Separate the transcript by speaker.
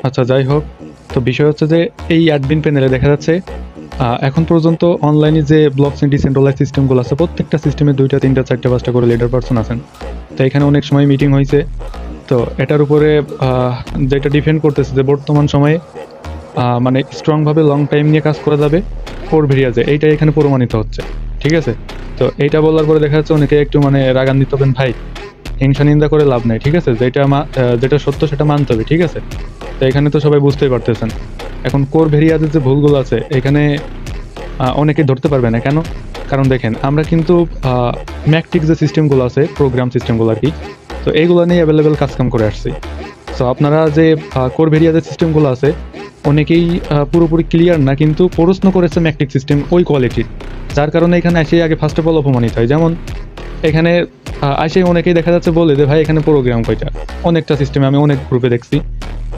Speaker 1: আচ্ছা, যাই হোক। তো বিষয় হচ্ছে যে এই অ্যাডমিন প্যানেলে দেখা যাচ্ছে এখন পর্যন্ত অনলাইনে যে ব্লকচেইন ডিসেন্ট্রালাইজ সিস্টেমগুলো আছে প্রত্যেকটা সিস্টেমে 2টা 3টা 4টা 5টা করে লিডার পারসন আছেন। তো এখানে অনেক সময় মিটিং হয়েছে। তো এটার উপরে যেটা ডিফেন্ড করতেছে যে বর্তমান সময়ে মানে স্ট্রংভাবে লং টাইম নিয়ে কাজ করা যাবে কোর ভেরিয়াজে, এইটা এখানে প্রমাণিত হচ্ছে। ঠিক আছে? তো এইটা বলার পরে দেখা যাচ্ছে অনেকে একটু মানে রাগান্বিত হবেন ভাই, হিংসা নিন্দা করে লাভ নাই। ঠিক আছে? যেটা সত্য সেটা মানতে হবে। ঠিক আছে? তো এখানে তো সবাই বুঝতেই পারতেছেন। এখন কোর ভেরিয়াজের যে ভুলগুলো আছে এখানে অনেকেই ধরতে পারবে না। কেন? কারণ দেখেন আমরা কিন্তু ম্যাকটিক যে সিস্টেমগুলো আছে, প্রোগ্রাম সিস্টেমগুলো আরকি, তো এইগুলো নিয়ে এভেলেবেল কাজ-কাম করে আসছি। সো আপনারা যে কোর ভেরিয়াজের সিস্টেমগুলো আছে অনেকেই পুরোপুরি ক্লিয়ার না, কিন্তু প্রশ্ন করেছে ম্যাকটিক সিস্টেম ওই কোয়ালিটির। যার কারণে এখানে এসেই আগে ফার্স্ট অফ অল অপমানিত হয়। যেমন এখানে এসে অনেকেই দেখা যাচ্ছে বলে যে ভাই এখানে প্রোগ্রাম কয়টা? অনেকটা সিস্টেমে আমি অনেক গ্রুপে দেখছি। বা